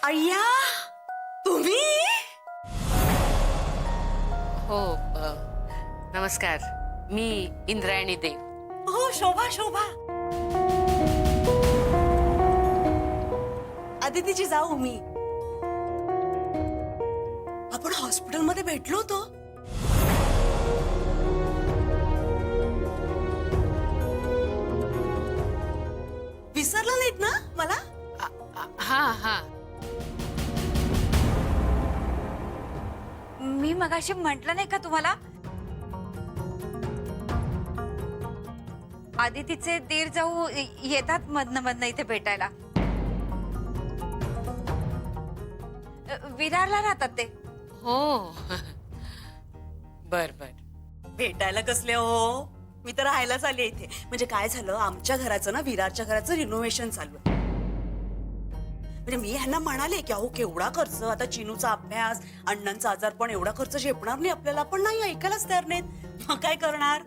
अय्या तुम्ही हो नमस्कार, मी इंद्रायणी देव. हो शोभा शोभा आदितीची जाऊ मी. आपण हॉस्पिटलमध्ये भेटलो होतो. विसरला नाहीत ना मला? हा हा, मी मगाशी म्हटलं नाही का तुम्हाला, आदितीचे दीर जाऊ येतात मधनं मधनं इथे भेटायला. विरारला राहतात ते. हो बर बर. भेटायला कसले हो, मी तर राहायलाच आले इथे. म्हणजे काय झालं, आमच्या घराचं ना विरारच्या घराचं रिनोव्हेशन चालू आहे. म्हणजे मी ह्यांना म्हणाले की अहो केवढा खर्च, आता चिनूचा अभ्यास, अण्णांचा आजार, पण एवढा खर्च झेपणार नाही आपल्याला. पण नाही, ऐकायलाच तयार नाहीत. मग काय करणार,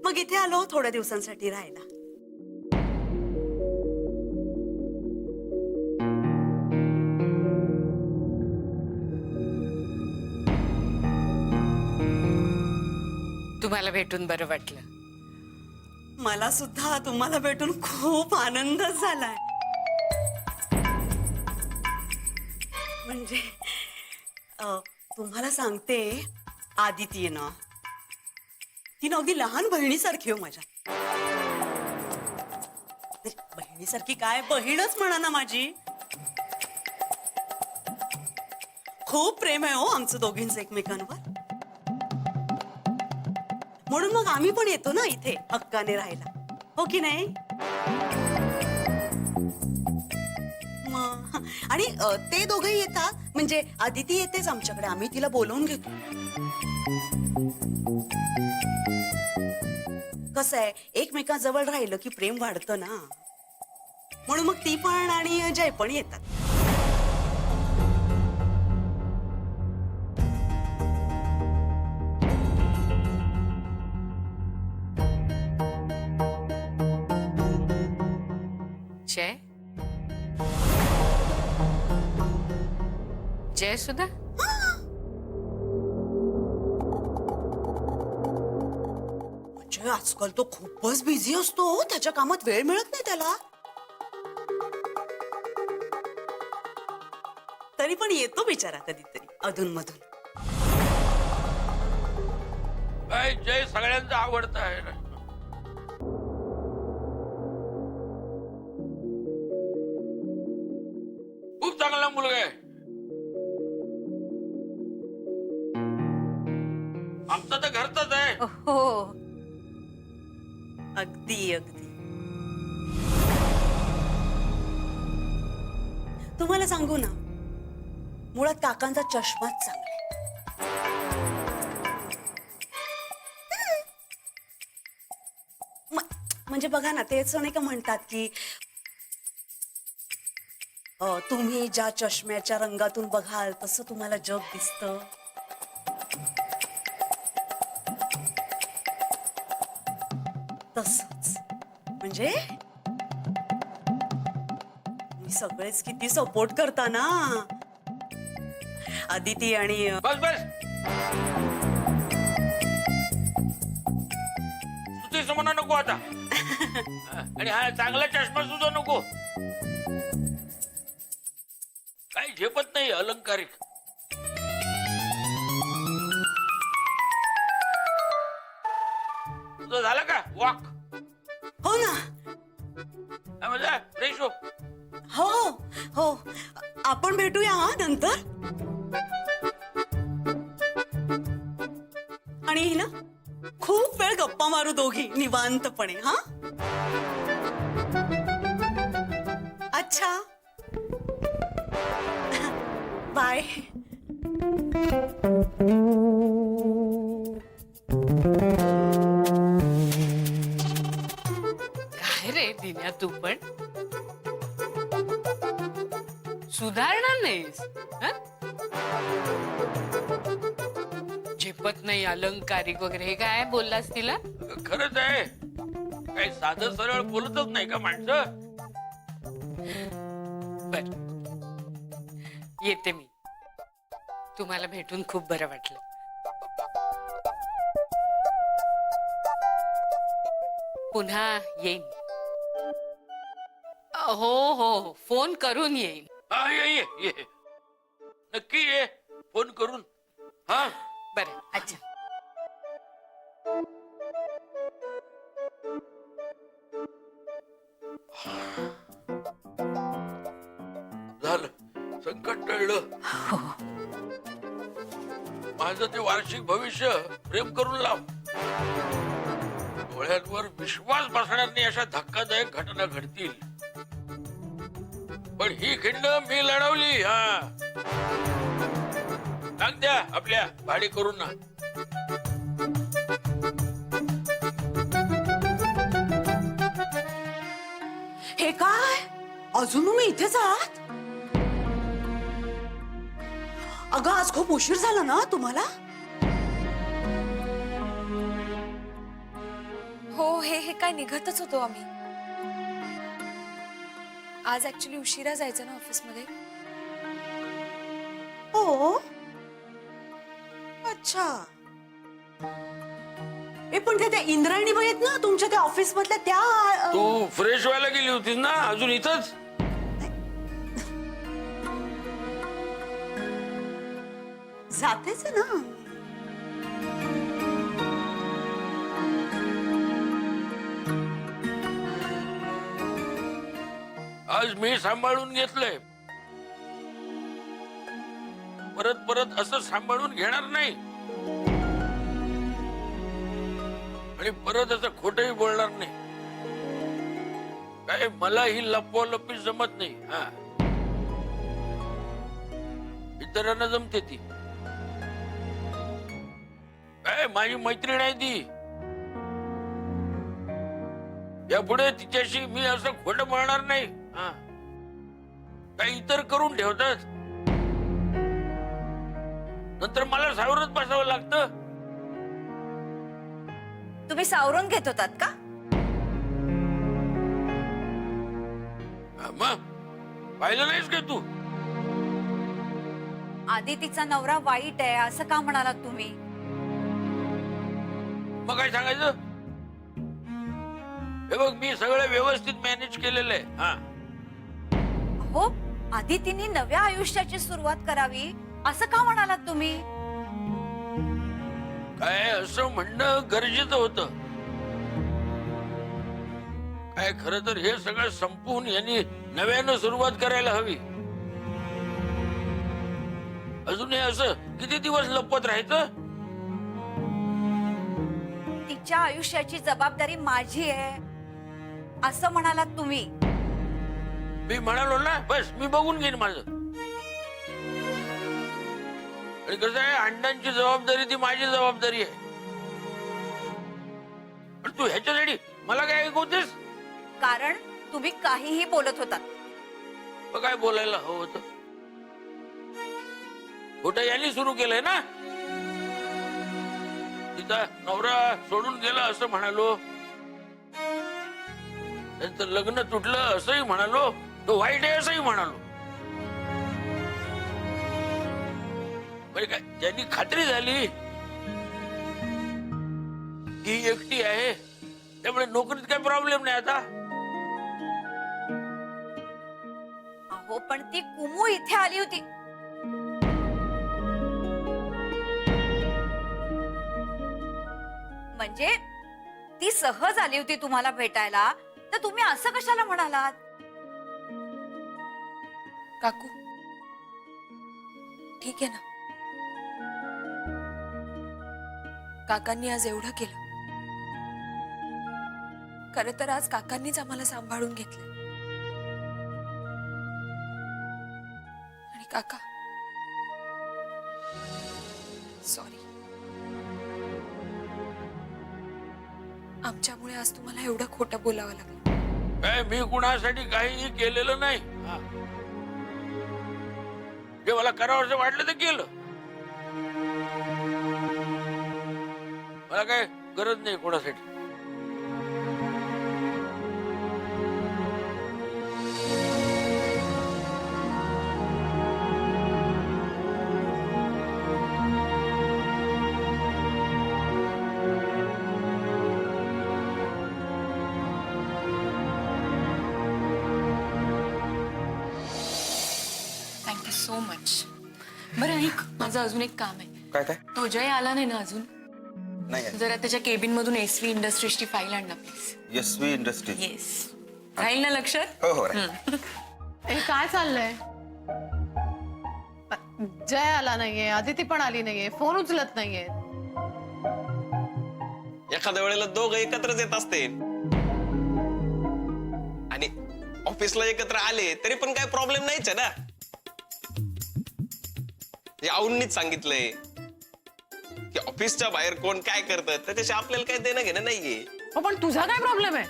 मग इथे आलो थोड्या दिवसांसाठी राहायला. तुम्हाला भेटून बरं वाटलं. मला सुद्धा तुम्हाला भेटून खूप आनंद झालाय. म्हणजे तुम्हाला सांगते, आदिती आहे ना, ती ना अगदी लहान बहिणीसारखी हो माझ्या. बहिणीसारखी काय, बहीणच म्हणा ना माझी. खूप प्रेम आहे हो आमचं दोघींचं एकमेकांवर. म्हणून मग आम्ही पण येतो ना इथे हक्काने राहायला, हो की नाही? आणि ते दोघंही येतात, म्हणजे आदिती येतेच आमच्याकडे, आम्ही तिला बोलवून घेतो. कसं आहे, एकमेकांजवळ राहिलं की प्रेम वाढतं ना, म्हणून मग ती पण आणि जय पण येतात. जय जय सुद्धा. म्हणजे आजकाल तो खूपच बिझी असतो, त्याच्या कामात वेळ मिळत नाही त्याला. तरी पण येतो बिचारा कधीतरी अधूनमधून. काय जय सगळ्यांचा आवडता आहे ना. खूप चांगला मुलगा आहे. आमचा तर घरचाच आहे. हो, अगदी अगदी. तुम्हाला सांगू ना, मुळात काकांचा चष्माच चांगला आहे. म्हणजे बघा ना, तेच नाही का म्हणतात की तुम्ही ज्या चष्म्याच्या रंगातून बघाल तसं तुम्हाला जग दिसतं. तसंच म्हणजे मी सगळेच किती सपोर्ट करता ना, आदिती आणि बस बस, तुझी समना नको आता. आणि हा चांगला चष्मा सुद्धा नको. काही झेपत नाही अलंकारिक. तुझं झालं का वॉक? हो ना. फ्रेश हो. हो हो, आपण भेटूया हा नंतर. आणि ना खूप वेळ गप्पा मारू दोघी निवांतपणे. हा अच्छा, बाय. काय रे दिन्या, तू पण सुधारणार नाहीस. झेपत नाही अलंकारिक वगैरे, हे काय बोललास तिला? खरंच आहे. काही साधं सरळ बोलतच नाही का माणसं? बर, येते मी. तुम्हाला भेटून खूप बरं वाटलं. पुन्हा येईन. हो हो, फोन करून येईन. हा ये ये ये नक्की ये फोन करून. हा बरं. अच्छा. झालं संकट टळलं. माझं ते वार्षिक भविष्य प्रेम करून लाव. डोळ्यांवर विश्वास बसणार नाही अशा धक्कादायक घटना घडतील. पण ही खिंड मी लढवली. हा सांग द्या आपल्या भाडे करून ना. हे काय अजून मी इथेच आहात? अगं आज खूप उशीर झाला ना तुम्हाला? हो हे काय निघतच होतो आम्ही. आज ऍक्च्युली उशिरा जायचं ना ऑफिसमध्ये. हो अच्छा. ए पण त्या इंद्रायणी बाई आहेत ना तुमच्या त्या ऑफिस मधल्या त्या तू फ्रेश व्हायला गेली होतीस ना अजून इथंच. जातेच ना. आज मी सांभाळून घेतलंय. परत परत असं सांभाळून घेणार नाही आणि परत असं खोटही बोलणार नाही. काय मला ही लपवालपी जमत नाही. हा इतरांना जमते ती. काय माझी मैत्रीण आहे ती. यापुढे तिच्याशी मी असं खोटं बोलणार नाही. हा काही इतर करून ठेवतात नंतर मला सावरत बसावं लागतं. तुम्ही सावरून घेत होतात का? मग पाहिलं नाहीस का तू? आधी तिचा नवरा वाईट आहे असं का म्हणालात तुम्ही? मग काय सांगायचं? हे बघ मी सगळं व्यवस्थित मॅनेज केलेलं आहे. हा हो, आधी तिने नव्या आयुष्याची सुरुवात करावी असं का म्हणालात तुम्ही? काय असं म्हणणं गरजेचं होतं. काय खरं तर हे सगळं संपवून यांनी नव्यानं सुरुवात करायला हवी. अजूनही असं किती दिवस लपवत राहायचं? तिच्या आयुष्याची जबाबदारी माझी आहे असं म्हणालात तुम्ही. मी म्हणालो ना बस मी बघून घेईन माझं. आणि कसं आहे अंडांची जबाबदारी ती माझी जबाबदारी आहे. पण तू ह्याच्यासाठी मला काय ऐकवतेस? कारण तुम्ही काहीही बोलत होतात. मग काय बोलायला हवं होतं? खोटं यांनी सुरू केलंय ना. तिचा नवरा सोडून गेला असं म्हणालो. त्यांचं लग्न तुटलं असंही म्हणालो. तो वाईट आहे असंही म्हणालो. म्हणजे काय ज्यांनी खात्री झाली की एकटी आहे त्यामुळे नोकरीत काही प्रॉब्लेम नाही आता. अहो पण ती कुमू इथे आली होती. म्हणजे ती सहज आली होती तुम्हाला भेटायला तर तुम्ही असं कशाला म्हणालात? काकू ठीक आहे ना. काकांनी आज एवढं केलं. खरं तर आज काकांनीच आम्हाला सांभाळून घेतलं. आणि काका सॉरी. आमच्यामुळे आज तुम्हाला एवढं खोटं बोलावं लागलं. काय मी कुणासाठी काहीही केलेलं नाही. हा. जे मला करावं वाटलं ते केलं. मला काय गरज नाही कोणासाठी. So much. बरं ऐक, माझं अजून एक काम आहे. काय काय तो जय आला नाही ना अजून? नाही आहे. जरा त्याच्या केबिन मधून एसवी इंडस्ट्रीजची फाईल आण ना प्लीज. यशवी इंडस्ट्री. येस, राहील ना लक्षात? हो हो right. हे काय चाललंय? जय आला नाहीये, आदिती पण आली नाहीये, फोन उचलत नाहीये. एखाद्या वेळेला दोघं एकत्रच येत असते आणि ऑफिसला एकत्र आले तरी पण काय प्रॉब्लेम नाहीच आहे ना. आऊंनीच सांगितलंय की ऑफिसच्या बाहेर कोण काय करतं त्याच्याशी आपल्याला काय देणं घेणं नाहीये. हो, पण तुझा काय प्रॉब्लेम आहे?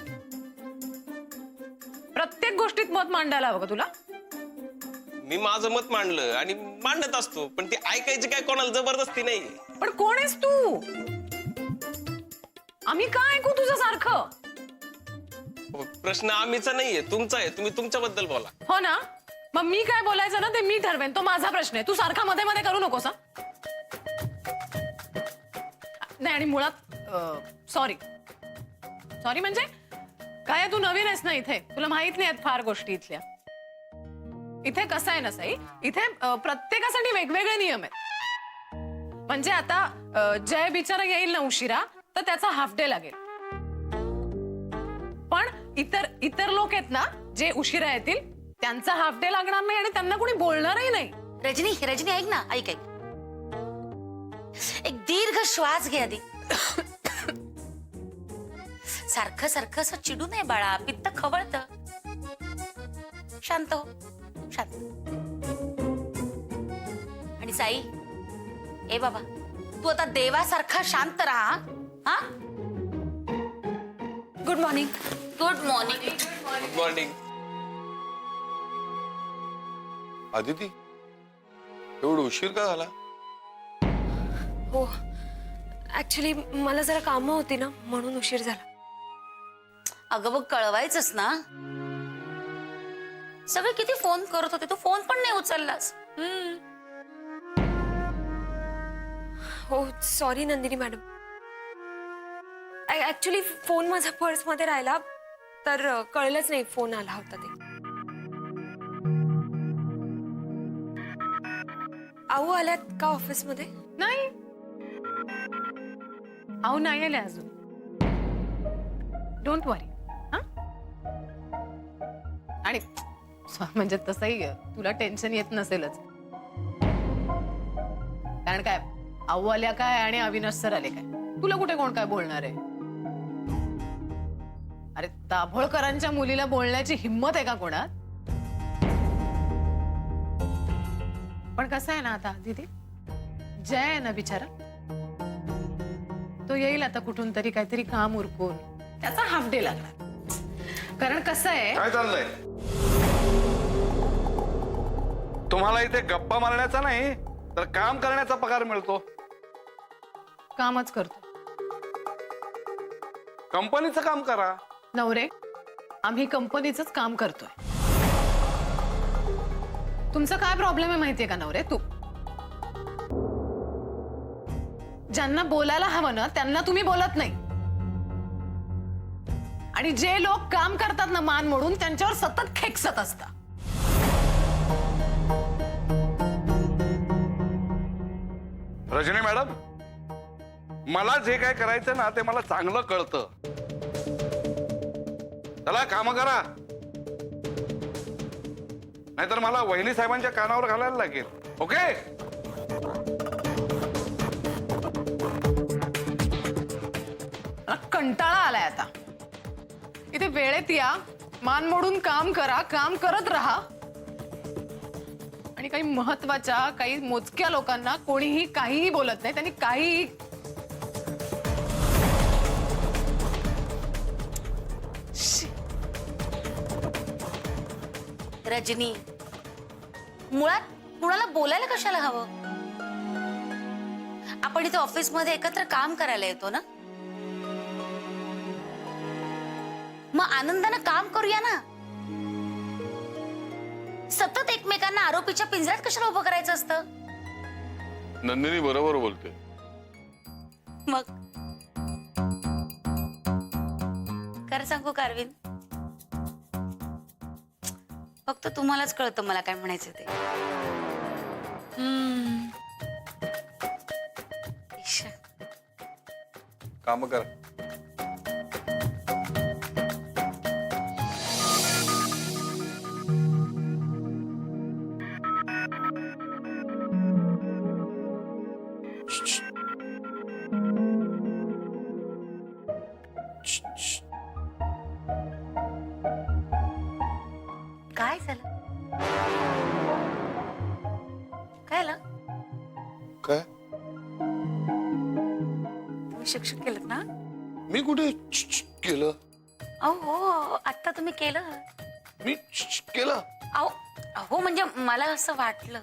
प्रत्येक गोष्टीत मत मांडायला हवं का तुला? मी माझं मत मांडलं आणि मांडत असतो, पण ती ऐकायची काय कोणाला जबरदस्ती नाही. पण कोण आहेस तू? आम्ही काय ऐकू तुझं सारखं? प्रश्न आम्हीचा नाहीये, तुमचा आहे. तुम्ही तुमच्याबद्दल बोला. हो ना, मग मी काय बोलायचं ना ते मी ठरवेन, तो माझा प्रश्न आहे. तू सारखा मध्ये मध्ये करू नकोस. नाही, आणि मुळात सॉरी म्हणजे काय, तू नवीन आहेस ना इथे, तुला माहित नाही आहेत फार गोष्टी इथल्या. इथे कसं आहे ना साई, इथे प्रत्येकासाठी वेगवेगळे नियम आहेत. म्हणजे आता जय बिचारा येईल ना उशिरा तर त्याचा हाफ डे लागेल, पण इतर लोक आहेत ना जे उशिरा येतील त्यांचा हाफ डे लागणार नाही आणि त्यांना कोणी बोलणारही नाही. रजनी ऐक ना, ऐक. एक दीर्घ श्वास घे आधी. सारखं सारखं असं चिडू नये बाळा, पित्त खवळत. शांत हो, शांत. आणि साई, ए बाबा, तू आता देवासारखा शांत राहा. हा, good morning. Good morning. Good morning. Aditi एवढं उशीर का झाला? हो, ऍक्च्युली मला जरा कामं होती ना म्हणून उशीर झाला. अगं बघ, कळवायचंच ना. सगळे किती फोन करत होते, तू फोन पण नाही उचललास. हो, sorry Nandini madam. Actually phone माझा पर्स मध्ये राहिला तर कळलंच नाही फोन आला होता ते. आऊ आल्यात का ऑफिस मध्ये? नाही, अहो नाही आले अजून. डोंट वरी. आणि म्हणजे तसंही तुला टेन्शन येत नसेलच, कारण काय आऊ आल्या काय आणि अविनाश सर आले काय, तुला कुठे कोण काय बोलणार आहे? अरे दाभोळकरांच्या मुलीला बोलण्याची हिम्मत आहे का कोणात? पण कसं आहे ना आता दीदी, जय आहे ना बिचारा, तो येईल आता कुठून तरी काहीतरी काम उरकून, त्याचा हाफ डे लागणार. कारण कसं आहे, काय चाललंय? तुम्हाला इथे गप्पा मारण्याचा नाही तर काम करण्याचा पगार मिळतो. कामच करतो. कंपनीचं काम करा. नवरे, आम्ही कंपनीचंच काम करतोय. तुमचा काय प्रॉब्लेम आहे माहितीये का नवरे? तू ज्यांना बोलायला हवं ना त्यांना तुम्ही बोलत नाही, आणि जे लोक काम करतात ना मान मोडून, त्यांच्यावर सतत खेकसत असता. रजनी मॅडम, मला जे काय करायचं ना ते मला चांगलं कळतं. चला काम करा, नाहीतर मला वहिनी साहेबांच्या कानावर घालायला लागेल. ओके? मला कंटाळा आलाय आता. इथे वेळेत या, मान मोडून काम करा, काम करत राहा, आणि काही महत्वाच्या काही मोजक्या लोकांना कोणीही काहीही बोलत नाही. त्यांनी काहीही रजनी, मुळात कुणाला बोलायला कशाला हवं? आपण इथे ऑफिस मध्ये एकत्र काम करायला येतो ना, मग आनंदानं काम करूया ना. सतत एकमेकांना आरोपीच्या पिंजऱ्यात कशाला उभं करायचं असतं? नंदिनी बरोबर बोलते. मग खरं सांगू कारविन, फक्त तुम्हालाच कळतं मला काय म्हणायचं ते. इश्श. काम कर. काय झालं? काय झालं? काय? तुम्ही शिक्षक केलं ना? मी कुठे केलं? अहो आता तुम्ही केलं. मी केलं? अहो अहो म्हणजे मला असं वाटलं.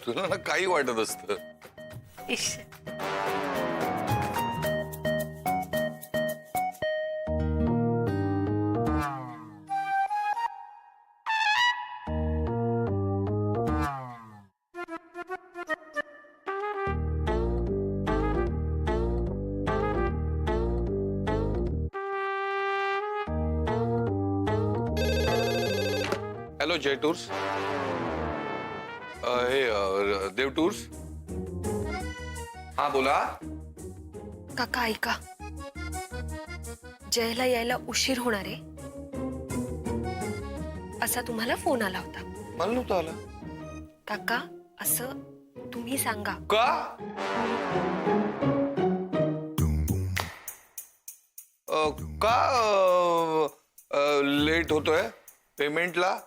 तुला ना काही वाटत असतं. इश्श. हॅलो जय टूर्स. हे देव टूर्स. हा बोला. काका ऐका, जयला यायला उशीर होणार आहे असा तुम्हाला फोन आला होता. मला नव्हतं आला. काका असं तुम्ही सांगा. का? का लेट होतोय पेमेंटला?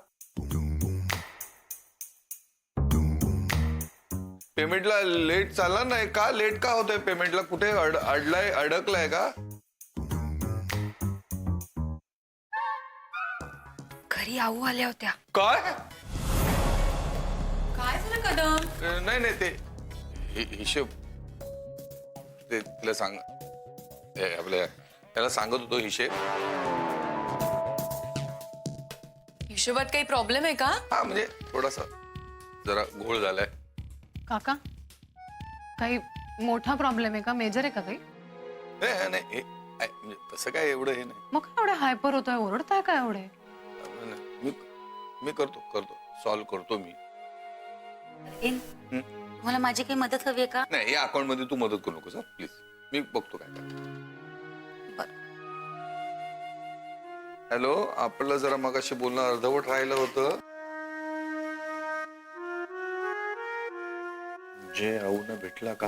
पेमेंटला लेट चालणार नाही का? लेट का होतोय पेमेंटला? कुठे अडकलाय का? घरी आऊ आल्या होत्या. काय? काय झालं कदम? नाही नाही ते हिशोब ते तिला सांग. आपल्या त्याला सांगत होतो हिशेब. हिशोबात काही प्रॉब्लेम आहे का? हा म्हणजे थोडासा जरा घोळ झालाय. काका काही मोठा प्रॉब्लेम आहे का? मेजर आहे का काही? नाही नाही हे म्हणजे तसं काय एवढं हे नाही. मग काय एवढे हायपर होतोय, ओरडताय काय एवढे? मी मी करतो सॉल्व्ह करतो मी. मला माझी काही मदत हवी आहे का? नाही या अकाउंट मध्ये तू मदत करू नको सर प्लीज. मी बघतो काय काय. हॅलो आपलं जरा मगाशी बोलणं अर्धवट राहिलं होतं. जे आऊन भेटला का?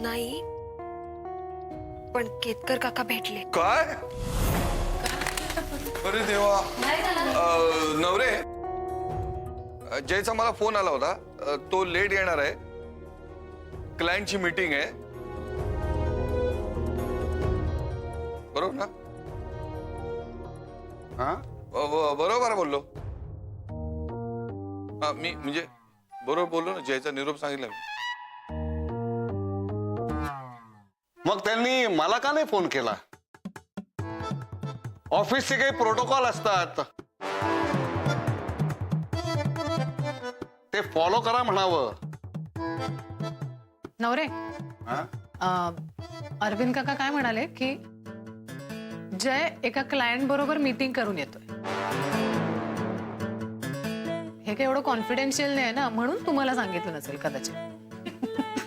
नाही पण केतकर काका भेटले. काय? अरे देवा. नवरे जयचा मला फोन आला होता. तो लेट येणार आहे. क्लायंटची मीटिंग आहे. बरोबर ना? बरोबर बोललो. मी म्हणजे बरोबर बोललो ना. जयचा निरोप सांगितला मी. मग त्यांनी मला का नाही फोन केला? ऑफिसचे काही प्रोटोकॉल असतात ते फॉलो करा म्हणावं. नवरे हा? अरविंद काका काय म्हणाले की जय एका क्लायंट बरोबर मीटिंग करून येतोय. हे काही एवढं कॉन्फिडेन्शियल नाही ना, म्हणून तुम्हाला सांगितलं नसेल कदाचित.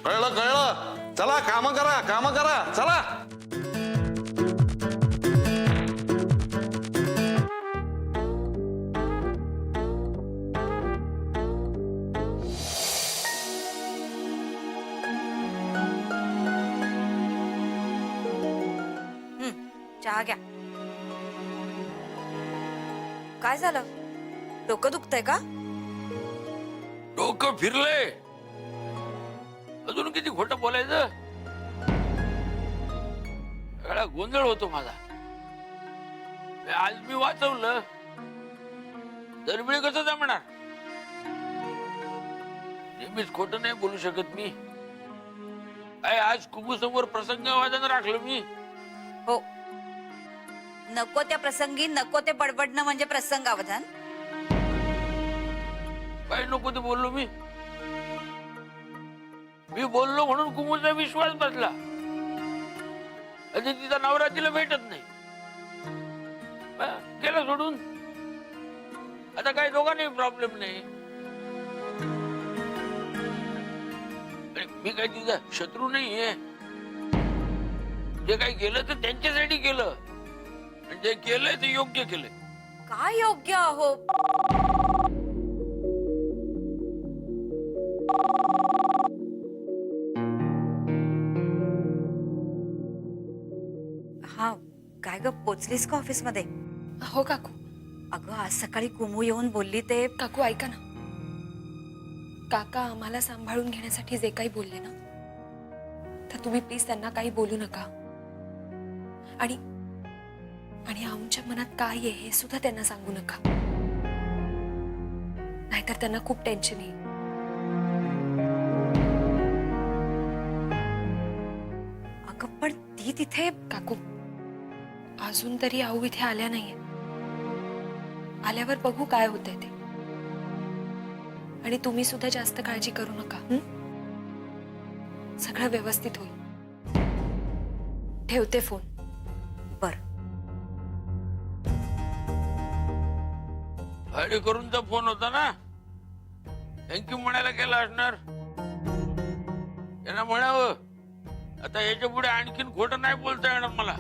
कळलं. चला काम करा चला. चहा घ्या. काय झालं? डोकं दुखतंय का? डोकं फिरलंय. अजून किती खोटं बोलायचं? सगळा गोंधळ होतो माझा. आज मी वाचवलं, दरवेळी कसं जमणार? नेहमीच खोटं नाही बोलू शकत मी. आज कुबू समोर प्रसंग वादन राखलं मी. हो, नको त्या प्रसंगी नको ते बडबडणं म्हणजे प्रसंगावधान. काय नको ते बोललो मी. मी बोललो म्हणून कुमुचा विश्वास बसला. आणि तिचा नवरा तिला भेटत नाही. गेला सोडून. आता काही दोघांनाही प्रॉब्लेम नाही. आणि मी काय तिचा शत्रू नाहीये. जे काही केलं तर त्यांच्यासाठी केलं, आणि जे केलंय ते योग्य केलंय. काय योग्य अहो? हा, काय ग, पोचलीस का ऑफिस मध्ये? हो काकू. अगं, आज सकाळी कुमू येऊन बोलली ते. काकू ऐका ना, काका आम्हाला सांभाळून घेण्यासाठी जे काही बोलले ना, तर तुम्ही प्लीज त्यांना काही बोलू नका. आणि आणि आमच्या मनात काय आहे हे सुद्धा त्यांना सांगू नका, नाहीतर त्यांना खूप टेन्शन येईल. अगं, पण ती तिथे. काकू, अजून तरी आऊ इथे आल्या नाहीये. आल्यावर बघू काय होतंय ते. आणि तुम्ही सुद्धा जास्त काळजी करू नका. सगळं व्यवस्थित होईल. ठेवते फोन. बर. भाडे करूनचा फोन होता ना, थँक्यू म्हणायला केला असणार. त्यांना म्हणावं आता याच्या पुढे आणखीन खोटं नाही बोलता येणार मला.